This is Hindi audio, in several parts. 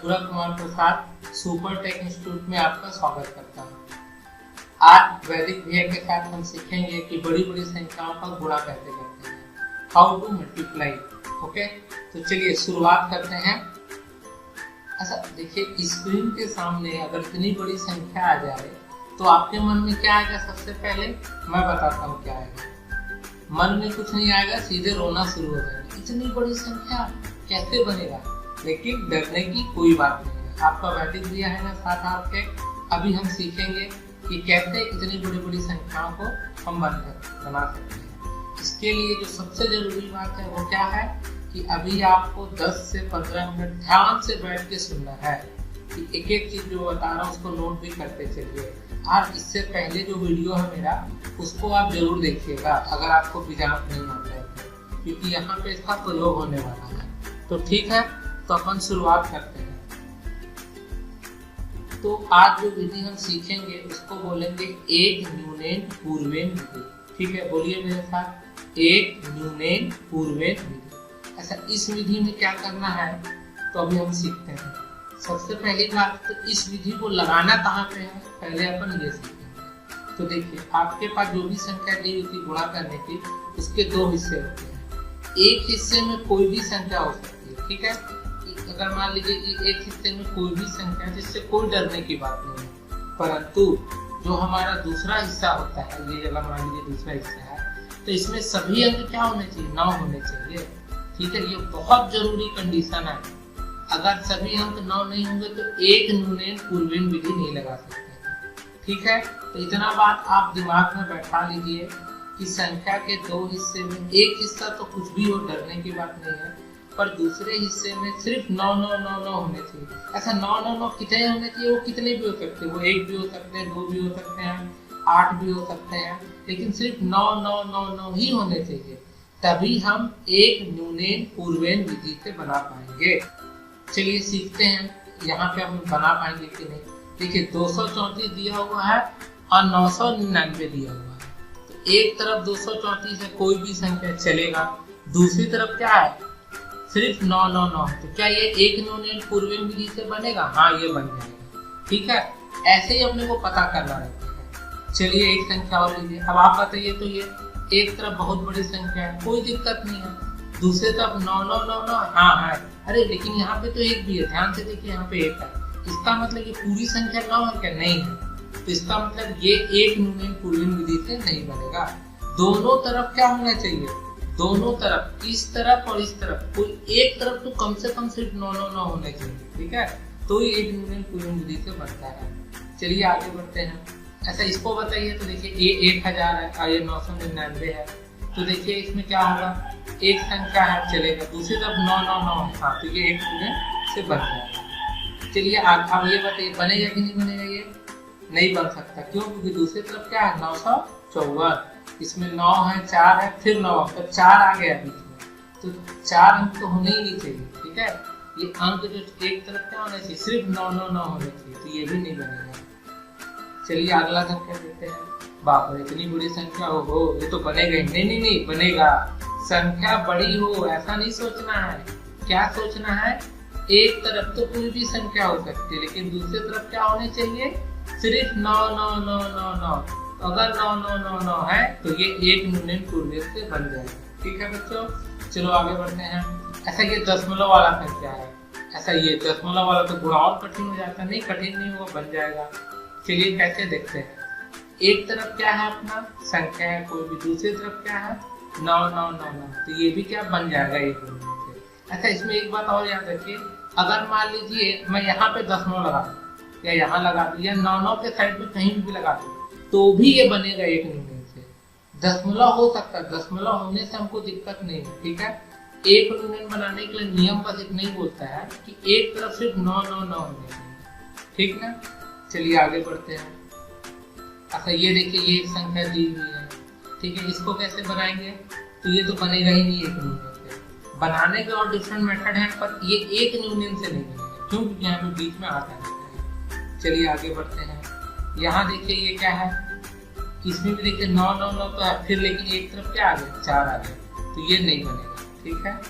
Suraj Kumar Prasad super take institute में आपका स्वागत करता हूँ। आज वैदिक भैया के साथ हम सीखेंगे कि बड़ी बड़ी संख्याओं का गुणा कैसे करते हैं, हाउ टू मल्टीप्लाई। ओके, तो चलिए शुरुआत करते हैं। अच्छा देखिए, स्क्रीन के सामने अगर इतनी बड़ी संख्या आ जाए तो आपके मन में क्या आएगा? सबसे पहले मैं बताता हूँ क्या आएगा। मन में कुछ नहीं आएगा, सीधे रोना शुरू हो जाएगा। इतनी बड़ी संख्या कैसे बनेगा? लेकिन डरने की कोई बात नहीं है, आपका वैदिक भैया है ना साथ आपके। अभी हम सीखेंगे कि कैसे इतनी बड़ी बड़ी संख्याओं को हम बना सकते हैं। इसके लिए जो सबसे जरूरी बात है वो क्या है कि अभी आपको 10 से 15 मिनट ध्यान से बैठ के सुनना है कि एक एक चीज जो बता रहा हूँ उसको नोट भी करते चलिए। और इससे पहले जो वीडियो है मेरा, उसको आप जरूर देखिएगा अगर आपको बीजांक नहीं आता है, क्योंकि यहाँ पे इसका प्रयोग होने वाला है। तो ठीक है, तो अपन शुरुआत करते हैं। तो आज जो विधि हम सीखेंगे उसको बोलेंगे एक न्यूनेन पूर्वेन विधि। ठीक है, बोलिए मेरे साथ, एक न्यूनेन पूर्वेन विधि। ऐसा इस विधि में क्या करना है तो अभी हम सीखते हैं। सबसे पहली बात तो इस विधि को लगाना कहाँ पे है, पहले अपन ये सीखेंगे। तो देखिए, आपके पास जो भी संख्या दी हुई थी गुणा करने की, उसके दो हिस्से होते हैं। एक हिस्से में कोई भी संख्या हो सकती है, ठीक है। अगर मान लीजिए एक हिस्से में कोई भी संख्या, जिससे कोई डरने की बात नहीं है, परंतु जो हमारा दूसरा हिस्सा होता है, ये जगह मान लीजिए दूसरा हिस्सा है, तो इसमें सभी अंक क्या होने चाहिए? 9 होने चाहिए। ठीक है, ये बहुत जरूरी कंडीशन है। अगर सभी अंक 9 नहीं होंगे तो एक न्यूनेन पूर्वेन विधि नहीं लगा सकते। ठीक है, तो इतना बात आप दिमाग में बैठा लीजिए कि संख्या के दो हिस्से में एक हिस्सा तो कुछ भी हो, डरने की बात नहीं है, पर दूसरे हिस्से में सिर्फ 9 9 9 9 होने चाहिए। ऐसा 9 9 9 कितने होने चाहिए? वो कितने भी हो सकते हैं, वो 1 भी हो सकते हैं, 2 भी हो सकते हैं, 8 भी हो सकते हैं, लेकिन सिर्फ 9 9 9 9 ही होने चाहिए। तभी हम एक न्यूनेन पूर्वेन विधि से बना पाएंगे। चलिए सीखते हैं यहाँ पे हम बना पाएंगे कि नहीं। देखिए, 234 दिया हुआ है और 999 दिया हुआ है। तो एक तरफ 234 है, कोई भी संख्या चलेगा, दूसरी तरफ क्या है? सिर्फ 9 9 9। तो क्या ये एक न्यूनेन पूर्वेन विधि से बनेगा? हाँ, ये बन जाएगा। ठीक है, ऐसे ही अपने को पता करना रहता है। चलिए एक संख्या और लीजिए। अब आप बताइए, तो ये एक तरफ बहुत बड़ी संख्या है, कोई दिक्कत नहीं है, दूसरे तरफ 9 9 9 9, हाँ है। अरे लेकिन यहाँ पे तो एक भी है, ध्यान से देखिए, यहाँ पे एक है। इसका मतलब ये पूरी संख्या 9 है क्या? नहीं है। तो इसका मतलब ये एक न्यूनेन पूर्वेन विधि से नहीं बनेगा। दोनों तरफ क्या होना चाहिए? दोनों तरफ, इस तरफ और इस तरफ, कोई एक तरफ तो कम से कम सिर्फ 9 9 9 होने चाहिए। ठीक है, तो ये एक न्यूनेन पूर्वेन विधि से बनता है। चलिए आगे बढ़ते हैं। ऐसा इसको बताइए। तो देखिए, ये 1000 है और ये 999 है। तो देखिए इसमें क्या होगा? एक संख्या है, चलेगा, दूसरी तरफ 9 9 9, हाँ, तो ये एक न्यूनेन से बन जाएगा। चलिए अब ये बताइए, बनेगा कि नहीं बनेगा? ये नहीं बन सकता। क्यों? क्योंकि दूसरी तरफ क्या है? 954, इसमें 9 है, 4 है, फिर 9, तो 4 आ गया बीच में, तो 4 अंक तो होने ही नहीं चाहिए। ठीक है, ये अंक जो एक तरफ क्या होना चाहिए? सिर्फ 9 9 9 होने चाहिए, तो ये भी नहीं बनेगा। चलिए अगला संख्या देखते हैं। बाप रे, इतनी बड़ी संख्या हो, ये तो बनेगा ही नहीं। नहीं नहीं बनेगा। संख्या बड़ी हो ऐसा नहीं सोचना है। क्या सोचना है? एक तरफ तो कोई भी संख्या हो सकती है, लेकिन दूसरी तरफ क्या होने चाहिए? सिर्फ 9 9 9 9 9। अगर 9 9 9 9 है तो ये एक न्यूनेन पूर्वेन से बन जाएगा। ठीक है बच्चों, चलो आगे बढ़ते हैं। ऐसा ये दशमलव वाला संख्या है। ऐसा ये दशमलव वाला तो गुणा और कठिन हो जाता है। नहीं, कठिन नहीं होगा, बन जाएगा। चलिए कैसे देखते हैं। एक तरफ क्या है? अपना संख्या है कोई भी, दूसरी तरफ क्या है? 9 9 9 9, तो ये भी क्या बन जाएगा एक न्यूनेन से। अच्छा, इसमें एक बात और याद रखिए, अगर मान लीजिए मैं यहाँ पे दशमलव लगा दूं या यहाँ लगा दूं या 9 9 के साइड में कहीं भी लगा दूं, तो भी ये बनेगा एक न्यूनेन से। दशमलव हो सकता है, दशमलव होने से हमको दिक्कत नहीं है। ठीक है, एक न्यूनेन बनाने के लिए नियम बस इतना ही बोलता है कि एक तरफ सिर्फ 9 9 9 होने चाहिए। ठीक है, चलिए आगे बढ़ते हैं। अच्छा ये देखिए, ये एक संख्या दी हुई है। ठीक है, इसको कैसे बनाएंगे? तो ये तो बनेगा ही नहीं एक न्यूनेन से। बनाने के और डिफरेंट मेथड हैं, पर ये एक न्यूनेन से नहीं बनेगा। क्यों? क्योंकि यहाँ पे बीच में आता है। चलिए आगे बढ़ते हैं। यहाँ देखिए ये क्या है? इसमें भी देखिए 9 9 9 तो है, फिर लेकिन एक तरफ क्या आ गया? 4 आ गया, तो ये नहीं बनेगा। ठीक है,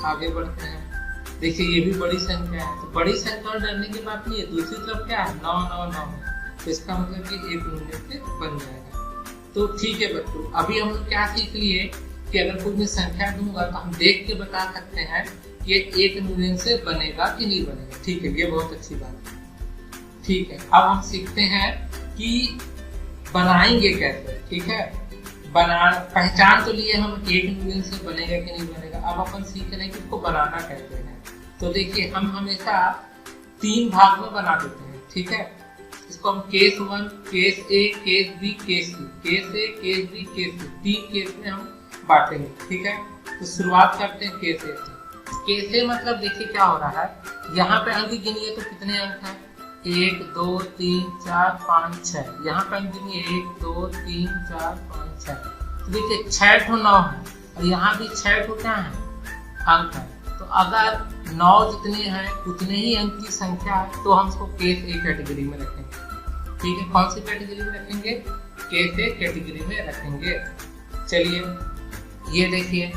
आगे बढ़ते हैं। देखिए ये भी बड़ी संख्या है, तो बड़ी संख्या और डरने की बात नहीं है। दूसरी तरफ क्या है, 9 9 9 है, तो इसका मतलब कि एक यूनिट से बन जाएगा। तो ठीक है बच्चों, अभी हम लोग क्या सीख लिए कि अगर कोई मैं संख्या दूंगा तो हम देख के बता सकते हैं कि ये एक यूनिट से बनेगा कि नहीं बनेगा। ठीक है, ये बहुत अच्छी बात है। ठीक है, अब हम सीखते हैं कि बनाएंगे कैसे। ठीक है, पहचान तो लिए हम एक यूनिट से बनेगा कि नहीं बनेगा। अब अपन सीख रहे हैं कि इसको बनाना कैसे है। तो देखिए हम हमेशा 3 भाग में बना देते हैं। ठीक है, इसको हम केस 1, केस ए, केस बी, केस सी, केस ए, केस बी, केस सी, 3 केस में हम बांटेंगे। ठीक है, तो शुरुआत करते हैं केस ए से। केस ए मतलब देखिए क्या हो रहा है, यहाँ पे अंक गिनिए तो कितने अंक हैं, 1 2 3 4 5 6। यहाँ पे अंक गिनिए 1 2 3 4 5 6। तो देखिए 6 ठो 9 है और यहाँ भी 6 ठो क्या है, अंक है। तो अगर 9 जितने हैं उतने ही अंक की संख्या है तो हम इसको केस ए कैटेगरी में रखेंगे। ठीक है, कौन सी कैटेगरी में रखेंगे, केस ए कैटेगरी में रखेंगे। चलिए ये देखिए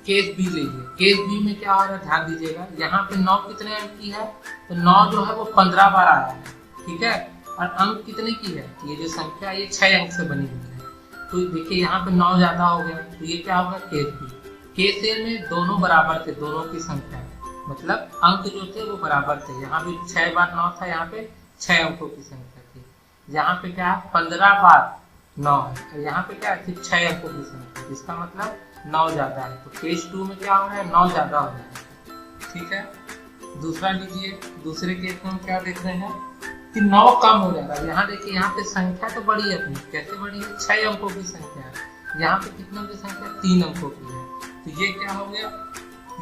केस बी लीजिए। केस बी में क्या हो रहा है, ध्यान दीजिएगा, यहाँ पे 9 कितने अंक की है, तो 9 जो है वो 15 बार आया है। ठीक है, और अंक कितने की है, ये जो संख्या ये 6 अंक से बनी हुई है। तो देखिए यहाँ पे 9 ज्यादा हो गया, तो ये क्या होगा, केस बी। केस ए में दोनों बराबर थे, दोनों की संख्या मतलब अंक जो थे वो बराबर थे। यहाँ भी 6 बार 9 था, यहाँ पे 6 अंकों की संख्या थी। यहाँ पे क्या 15 बार 9 है और यहाँ पे क्या सिर्फ 6 अंकों की संख्या, जिसका मतलब 9 ज्यादा है। तो केस 2 में क्या हो रहा है, 9 ज्यादा हो रहा है। ठीक है, दूसरा लीजिए। दूसरे केस में हम क्या देख रहे हैं कि 9 कम हो जा रहा है। यहाँ देखिए, यहाँ पे संख्या तो बड़ी है अपनी, कैसे बड़ी है, 6 अंकों की संख्या है। यहाँ पे कितनों की संख्या, 3 अंकों की है। तो ये क्या हो गया,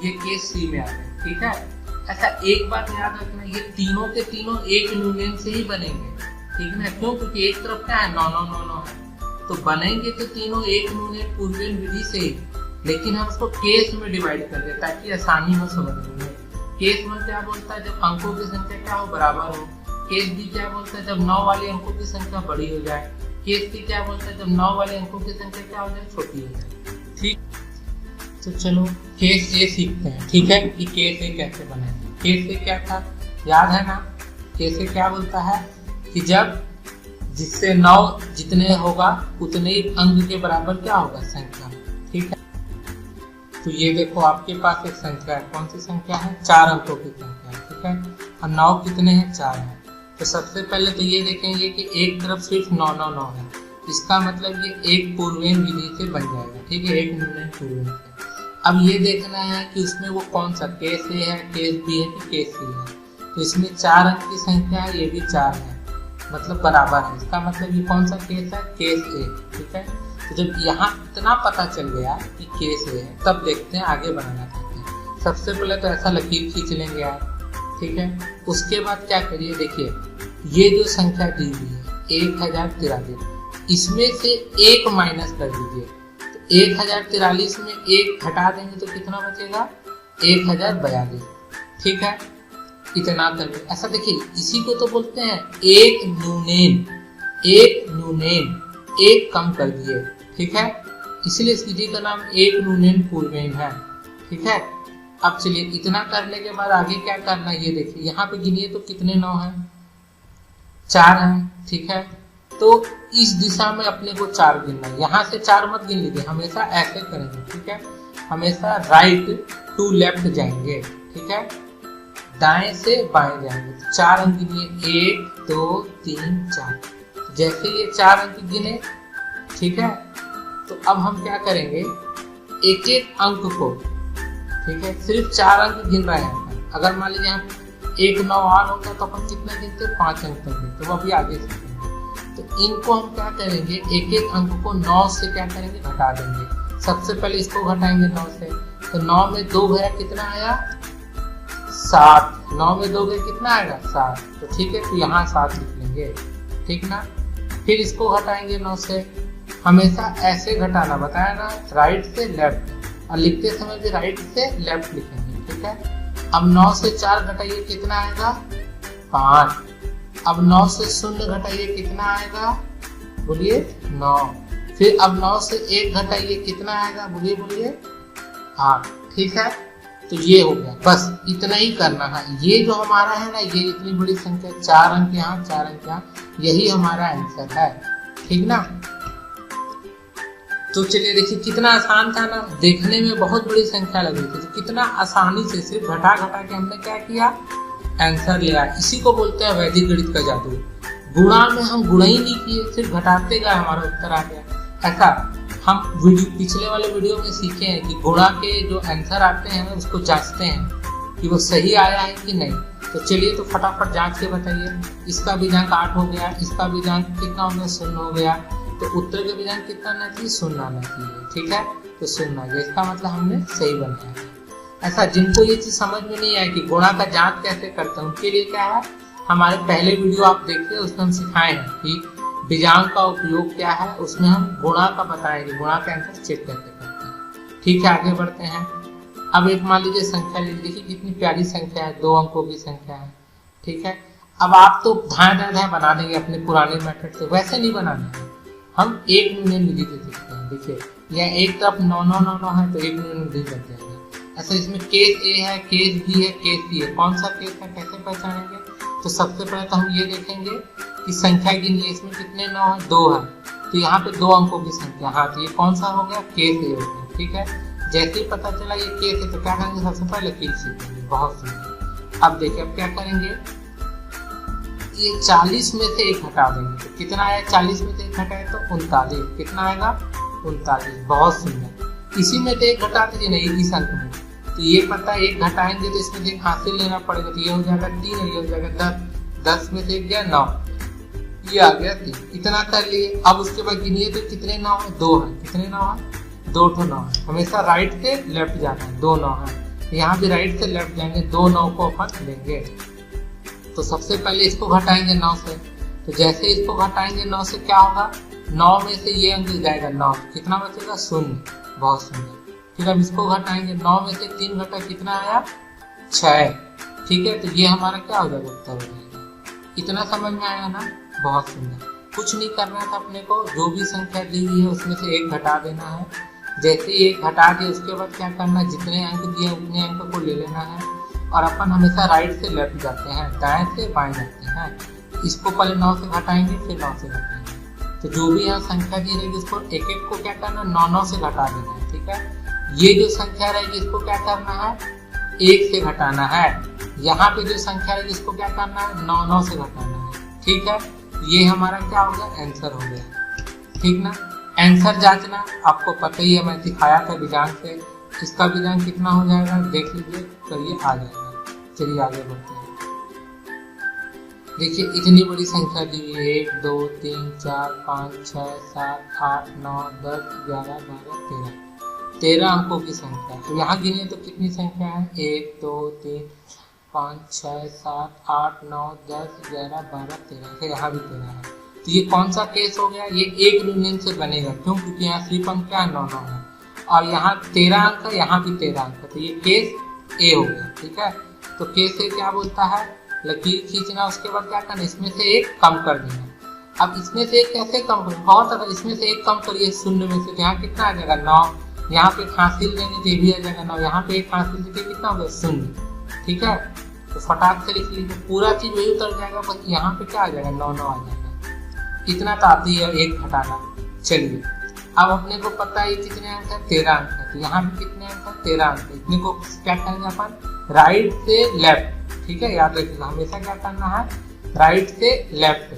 ये केस सी में आ गया। ठीक है, ऐसा एक बात याद रखना, ये तीनों के तीनों एक यूनियन से ही बनेंगे। ठीक है, क्यों, क्योंकि एक तरफ क्या है 9 9 9 9 है, तो बनेंगे तो तीनों एक यूनियन पूर्वेन विधि से ही, लेकिन हम उसको केस में डिवाइड कर दे ताकि आसानी हो समझने में। केस 1 क्या बोलता है, जब अंकों की संख्या क्या हो, बराबर हो। केस बी क्या बोलता है, जब 9 वाले अंकों की संख्या बड़ी हो जाए। केस सी क्या बोलता है, जब 9 वाले अंकों की संख्या क्या हो जाए, छोटी हो जाए। ठीक, तो चलो केस ए सीखते हैं। ठीक है, कि केस ए कैसे बने। केस ए क्या था, याद है ना, केस ए क्या बोलता है कि जब जिससे 9 जितने होगा उतने ही अंक के बराबर क्या होगा, संख्या। ठीक है, तो ये देखो आपके पास एक संख्या है, कौन सी संख्या है, 4 अंकों की संख्या है। ठीक है, और 9 कितने हैं, 4 है। तो सबसे पहले तो ये देखेंगे कि एक तरफ सिर्फ 9 9 9 है, इसका मतलब ये एक पूर्वेन विधि से बन जाएगा। ठीक है, एक यूनियन पूर्वेन से। अब ये देखना है कि उसमें वो कौन सा, केस ए है, केस बी है कि केस सी है। तो इसमें 4 अंक की संख्या है, ये भी 4 है, मतलब बराबर है। इसका मतलब ये कौन सा केस है, केस ए। ठीक है, तो जब यहाँ इतना पता चल गया कि केस ए है, तब देखते हैं आगे बनाना चाहते हैं। सबसे पहले तो ऐसा लकीर खींच लेंगे आप। ठीक है, उसके बाद क्या करिए, देखिए ये जो संख्या दी हुई है 1043, इसमें से 1 माइनस कर दीजिए। तो 1043 में 1 घटा देंगे तो कितना बचेगा, 1042। ठीक है, इतना कर, ऐसा देखिए, इसी को तो बोलते हैं एक न्यूनेन। एक न्यूनेन, एक कम कर दिए। ठीक है, इसलिए इस विधि का नाम एक न्यूनेन पूर्वेन है। ठीक है, अब चलिए इतना करने के बाद आगे क्या करना है, ये देखिए यहाँ पे गिनिए तो कितने 9 हैं, 4 हैं। ठीक है, तो इस दिशा में अपने को 4 गिनना है, यहाँ से 4 मत गिन लीजिए, हमेशा ऐसे करेंगे। ठीक है, हमेशा राइट टू लेफ्ट जाएंगे। ठीक है, दाएं से बाएं जाएंगे। तो 4 अंक गिनिए, 1 2 3 4। जैसे ये 4 अंक गिने, ठीक है, तो अब हम क्या करेंगे, एक एक अंक को, ठीक है, सिर्फ 4 अंक गिन रहे हैं। अगर मान लीजिए हम 1 9 और होता तो अपन कितना गिनते, 5 अंक तक गिनते, वो अभी आगे सीखेंगे। तो इनको हम क्या करेंगे, एक एक अंक को 9 से क्या करेंगे, घटा देंगे। सबसे पहले इसको घटाएंगे 9 से, तो 9 में 2 गया, कितना आया, 7। 9 में 2 गया, कितना आएगा, 7। तो ठीक है, तो यहाँ 7 लिख लेंगे। ठीक ना, फिर इसको घटाएंगे 9 से। हमेशा ऐसे घटाना, बताया ना, राइट से लेफ्ट, और लिखते समय भी राइट से लेफ्ट लिखेंगे। ठीक है, अब 9 से 4 घटाइए, कितना आएगा, 5। अब 9 से 0 घटाइए, कितना आएगा, बोलिए 9। फिर अब 9 से 1 घटाइए, कितना आएगा, बोलिए बोलिए 8। ठीक है, तो ये हो गया, बस इतना ही करना है। ये जो हमारा है ना, ये इतनी बड़ी संख्या, 4 अंक यहाँ 4 अंक यहाँ, यही हमारा आंसर है। ठीक ना, तो चलिए देखिए कितना आसान था ना, देखने में बहुत बड़ी संख्या लग रही थी, तो कितना आसानी से सिर्फ घटा घटा के हमने क्या किया, आंसर लिया। इसी को बोलते हैं वैदिक गणित का जादू। गुणा में हम गुणा ही नहीं किए, सिर्फ घटाते गए, हमारा उत्तर आ गया। ऐसा हम पिछले वाले वीडियो में सीखे हैं कि गुणा के जो आंसर आते हैं उसको जांचते हैं कि वो सही आया है कि नहीं। तो चलिए तो फटाफट जांच के बताइए। इसका बीजांक 8 हो गया, इसका बीजांक कितना हो गया, 0 हो गया, तो उत्तर का बीजांक कितना आना चाहिए, 0 आना चाहिए। ठीक है, तो 0 आ गया, इसका मतलब हमने सही बनाया। ऐसा जिनको ये चीज समझ में नहीं आया कि गुणा का जांच कैसे करते हैं, उनके लिए क्या है, हमारे पहले वीडियो आप देखिए, उसमें हम सिखाए हैं कि बीजांक का उपयोग क्या है, उसमें हम गुणा का बताएंगे, गुणा का आंसर चेक कैसे करते हैं। ठीक है, आगे बढ़ते हैं। अब एक मान लीजिए संख्या ले लीजिए, कितनी प्यारी संख्या है, 2 अंकों की संख्या है। ठीक है, अब आप तो धाए बना देंगे अपने पुराने मेथड से, वैसे नहीं बनाना है, हम एक यूनियन विधि से सीखते हैं। देखिए यह एक तरफ 9 9 9 9 है, तो एक यूनियन विधि बन जाएगा। ऐसा इसमें केस ए है, केस बी है, केस सी है, कौन सा केस है, कैसे पहचानेंगे। तो सबसे पहले तो हम ये देखेंगे कि संख्या गिनिए, इसमें कितने 9 है, 2 है, तो यहाँ पे 2 अंकों की संख्या, हाँ, तो ये कौन सा हो गया, केस ए हो गया। ठीक है, जैसे ही पता चला ये केस है तो क्या करेंगे, सबसे पहले लकीर सीखेंगे, बहुत सुंदर। अब देखिए अब क्या करेंगे, ये 40 में से 1 हटा देंगे, तो कितना आया, 40 में से 1 हटाए तो 39, कितना आएगा, 39, बहुत सुंदर। इसी में से 1 घटा दीजिए, नहीं इस अंक में, तो ये पता है 1 घटाएंगे तो इसमें से 1 हासिल लेना पड़ेगा, तो ये हो जाएगा 3 और ये हो जाएगा 10, 10 में से 1 गया 9, ये आ गया 3। इतना कर लिए। अब उसके बाद गिनिए तो कितने 9 है, 2 है, कितने 9 है, 2 तो 9 है। हमेशा राइट से लेफ्ट जाना है, 2 9 है, यहाँ भी राइट से लेफ्ट जाएंगे, 2 9 को अपन लेंगे। तो सबसे पहले इसको घटाएंगे 9 से, तो जैसे इसको घटाएंगे 9 से क्या होगा, 9 में से ये अंक जाएगा 9, कितना बचेगा, 0, बहुत सुंदर। फिर अब इसको घटाएंगे, 9 में से 3 घटा, कितना आया, 6। ठीक है, तो ये हमारा क्या हो जाएगा, उत्तर हो जाएगा। इतना समझ में आया ना, बहुत सुंदर। कुछ नहीं करना था अपने को, जो भी संख्या दी हुई है उसमें से 1 घटा देना है। जैसे ही 1 घटा दिया उसके बाद क्या करना है, जितने अंक दिए उतने अंक को ले लेना है। और अपन हमेशा राइट से लेफ्ट जाते हैं, दाएं से बाएं जाते हैं। इसको पहले 9 से घटाएंगे, फिर 9 से घटाएंगे, तो जो भी यहाँ संख्या दी रहेगी उसको एक एक को क्या करना, 9 9 से घटा देना है। ठीक है, ये जो संख्या रहेगी इसको क्या करना है, 1 से घटाना है। यहाँ पे जो संख्या रहेगी इसको क्या करना है, 9 9 से घटाना है। ठीक है, ये हमारा क्या हो गया, आंसर हो गया। ठीक ना, आंसर जांचना आपको पता ही है, मैं सिखाया था बीजांक से। इसका बीजांक कितना हो जाएगा, देख लीजिए, तो ये आ जाएगा। चलिए आगे बढ़ते हैं। देखिए इतनी बड़ी संख्या दी हुई है, 1 2 3 4 5 6 7 8 9 10 11 12 13, 13 अंकों की संख्या। तो यहाँ गिने तो कितनी संख्या है, 1 2 3 5 6 7 8 9 10 11 12 13, तो यहाँ भी 13 है। तो ये कौन सा केस हो गया, ये एक यूनियन से बनेगा, क्यों, क्योंकि यहाँ सिर्फ अंक क्या 9 9 है, और यहाँ 13 अंक है, यहाँ भी 13 अंक है, तो ये केस ए हो गया। ठीक है, तो केस ए क्या बोलता है, लकीर खींचना, उसके बाद क्या करना, इसमें से 1 कम कर देना। अब इसमें से 1 कैसे कम करें, बहुत अगर इसमें से 1 कम करिए 0 में से, यहाँ कितना आ जाएगा 9, यहाँ पे हासिल देंगे तो ये भी आ जाएगा 9, यहाँ पे 1 हासिल देंगे कितना होगा 0। ठीक है, तो फटाक से लिख लीजिए, पूरा चीज वही उतर जाएगा, बस यहाँ पे क्या आ जाएगा 9 9 आ जाएगा। इतना तो आती है 1 घटाना। चलिए अब अपने को पता है कितने अंक है, 13 अंक है, तो यहाँ पे कितने अंक है, 13 अंक है। इतने को क्या करेंगे अपन, राइट से लेफ्ट। ठीक है, याद रखिएगा हमेशा क्या करना है, राइट से लेफ्ट।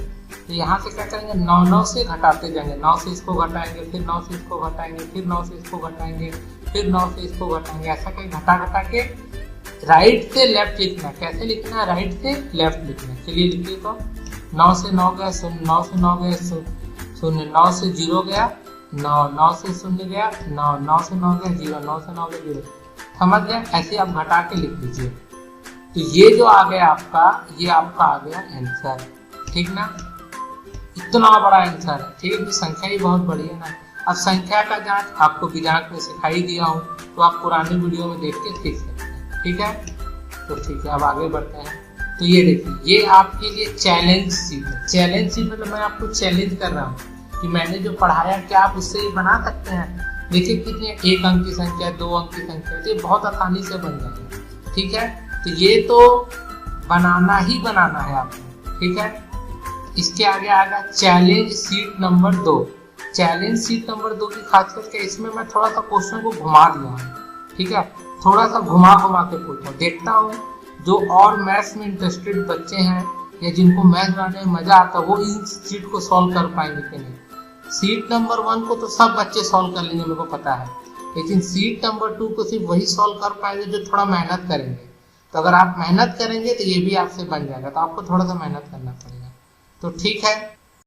तो यहाँ से क्या करेंगे, 9 9 से घटाते जाएंगे, 9 से इसको घटाएंगे, फिर 9 से इसको घटाएंगे, फिर 9 से इसको घटाएंगे, फिर 9 से इसको घटाएंगे, ऐसा कहीं घटा घटा के राइट से लेफ्ट लिखना। कैसे लिखना है, राइट से लेफ्ट लिखना। चलिए लिखिए, तो 9 से 9 गया 0, 9 से 9 गया 0, 9 से 0 गया 9, 9 से 0 गया 9, 9 से 9 गया 0, 9 से 9 गया 0। समझ गए, ऐसे आप घटा के लिख लीजिए। तो ये जो आ गया आपका, ये आपका आ गया आंसर। ठीक ना, इतना बड़ा आंसर है। ठीक है, संख्या ही बहुत बड़ी है ना। अब संख्या का जांच आपको बीजांक में सिखाई दिया हूँ, तो आप पुरानी वीडियो में देख के सीख सकते हैं। ठीक है, तो ठीक है, अब आगे बढ़ते हैं। तो ये देखिए, ये आपके लिए चैलेंज शीट है। चैलेंज शीट मतलब मैं आपको चैलेंज कर रहा हूँ कि मैंने जो पढ़ाया क्या आप उससे ये बना सकते हैं। देखिए कितनी, एक अंक की संख्या, 2 अंक की संख्या, तो ये बहुत आसानी से बन जाएगा। ठीक है, तो ये तो बनाना ही बनाना है आपको। ठीक है, इसके आगे आएगा challenge seat number 2। Challenge seat number 2 की खासियत क्या, इसमें मैं थोड़ा सा क्वेश्चन को घुमा दिया हूँ। ठीक है, थोड़ा सा घुमा घुमा के पूछा, देखता हूँ जो और मैथ्स में इंटरेस्टेड बच्चे हैं या जिनको मैथ बनाने में मजा आता है वो इन सीट को सॉल्व कर पाएंगे कि नहीं। सीट नंबर 1 को तो सब बच्चे सॉल्व कर लेंगे, मेरे को पता है, लेकिन सीट नंबर 2 को सिर्फ वही सॉल्व कर पाएंगे जो थोड़ा मेहनत करेंगे। तो अगर आप मेहनत करेंगे तो ये भी आपसे बन जाएगा, तो आपको थोड़ा सा मेहनत करना पड़ेगा। तो ठीक है,